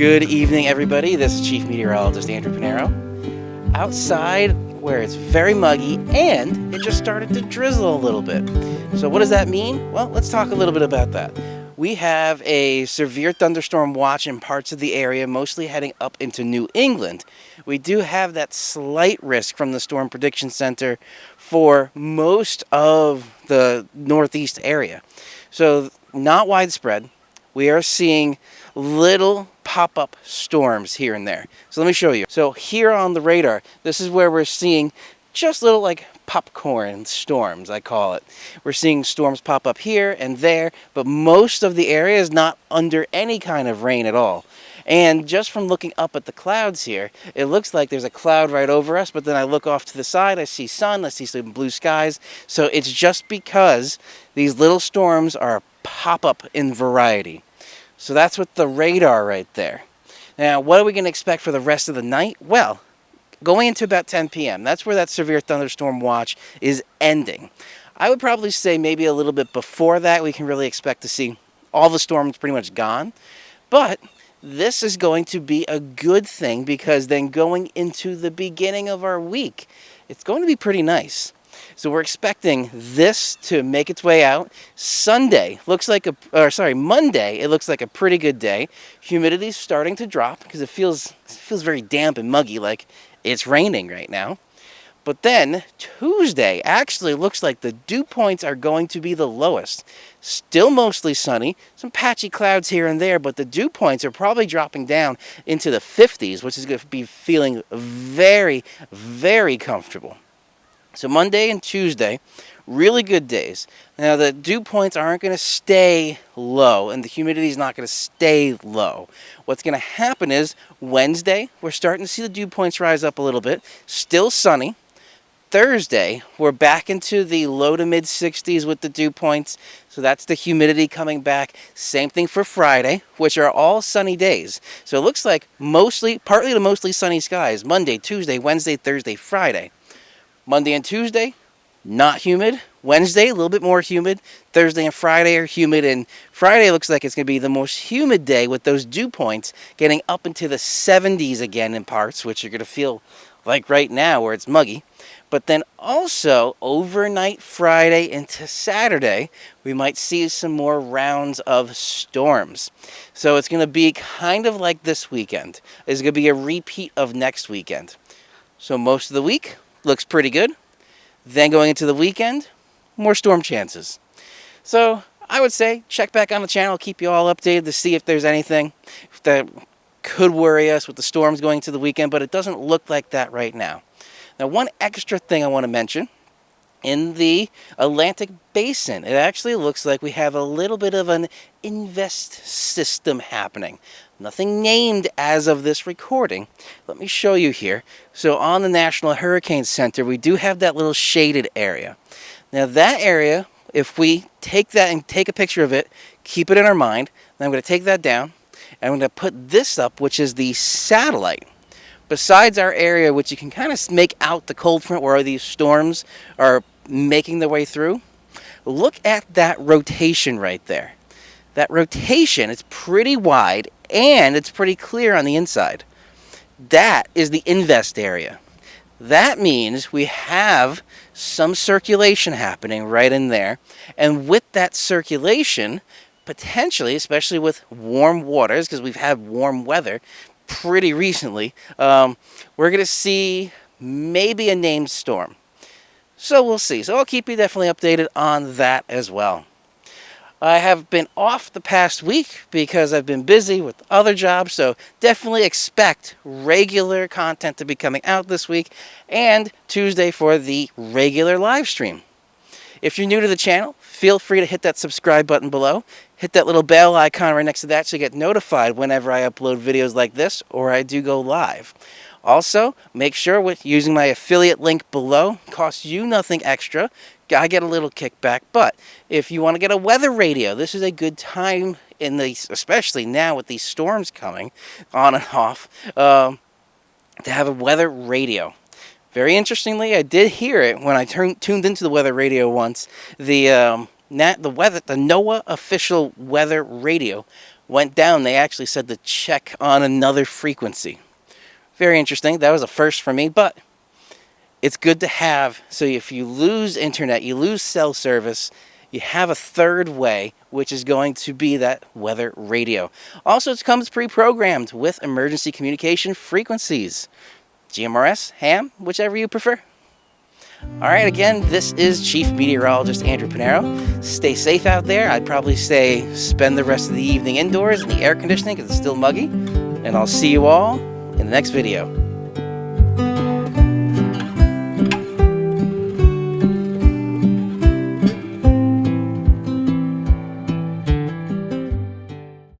Good evening, everybody. This is Chief Meteorologist Andrew Pinero. Outside, where it's very muggy and it just started to drizzle a little bit. So what does that mean? Well, let's talk a little bit about that. We have a severe thunderstorm watch in parts of the area, mostly heading up into New England. We do have that slight risk from the Storm Prediction Center for most of the northeast area. So not widespread. We are seeing little pop-up storms here and there. So let me show you. So here on the radar, this is where we're seeing just little like popcorn storms, I call it. We're seeing storms pop up here and there, but most of the area is not under any kind of rain at all. And just from looking up at the clouds here, it looks like there's a cloud right over us, but then I look off to the side, I see sun, I see some blue skies. So it's just because these little storms are pop-up in variety. So that's with the radar right there. Now, what are we going to expect for the rest of the night? Well, going into about 10 p.m., that's where that severe thunderstorm watch is ending. I would probably say maybe a little bit before that, we can really expect to see all the storms pretty much gone. But this is going to be a good thing because then going into the beginning of our week, it's going to be pretty nice. So we're expecting this to make its way out. Monday, it looks like a pretty good day. Humidity's starting to drop because it feels very damp and muggy, like it's raining right now. But then Tuesday actually looks like the dew points are going to be the lowest. Still mostly sunny, some patchy clouds here and there, but the dew points are probably dropping down into the 50s, which is going to be feeling very, very comfortable. So Monday and Tuesday, really good days. Now the dew points aren't going to stay low and the humidity is not going to stay low. What's going to happen is Wednesday, we're starting to see the dew points rise up a little bit. Still sunny. Thursday, we're back into the low to mid 60s with the dew points. So that's the humidity coming back. Same thing for Friday, which are all sunny days. So it looks like partly to mostly sunny skies. Monday, Tuesday, Wednesday, Thursday, Friday. Monday and Tuesday, not humid. Wednesday, a little bit more humid. Thursday and Friday are humid. And Friday looks like it's going to be the most humid day with those dew points getting up into the 70s again in parts, which you're going to feel like right now where it's muggy. But then also, overnight Friday into Saturday, we might see some more rounds of storms. So it's going to be kind of like this weekend. It's going to be a repeat of next weekend. So most of the week looks pretty good. Then going into the weekend, more storm chances. So I would say check back on the channel, keep you all updated to see if there's anything that could worry us with the storms going to the weekend, but it doesn't look like that right now. Now, one extra thing I want to mention, in the Atlantic Basin, it actually looks like we have a little bit of an invest system happening. Nothing named as of this recording. Let me show you here. So on the National Hurricane Center, we do have that little shaded area. Now that area, if we take that and take a picture of it, keep it in our mind, then I'm going to take that down, and I'm going to put this up, which is the satellite. Besides our area, which you can kind of make out the cold front where these storms are making their way through, look at that rotation right there. That rotation is pretty wide and it's pretty clear on the inside. That is the invest area. That means we have some circulation happening right in there. And with that circulation, potentially, especially with warm waters, because we've had warm weather pretty recently, we're going to see maybe a named storm. So we'll see. So I'll keep you definitely updated on that as well. I have been off the past week because I've been busy with other jobs, so definitely expect regular content to be coming out this week and Tuesday for the regular live stream. If you're new to the channel, feel free to hit that subscribe button below. Hit that little bell icon right next to that so you get notified whenever I upload videos like this or I do go live. Also, make sure with using my affiliate link below, costs you nothing extra. I get a little kickback, but if you want to get a weather radio, this is a good time, especially now with these storms coming on and off, to have a weather radio. Very interestingly, I did hear it when I tuned into the weather radio once. The NOAA official weather radio went down. They actually said to check on another frequency. Very interesting. That was a first for me, but it's good to have. So if you lose internet, you lose cell service, you have a third way, which is going to be that weather radio. Also, it comes pre-programmed with emergency communication frequencies. GMRS, ham, whichever you prefer. All right, again, this is Chief Meteorologist Andrew Pinero. Stay safe out there. I'd probably say spend the rest of the evening indoors in the air conditioning because it's still muggy. And I'll see you all in the next video.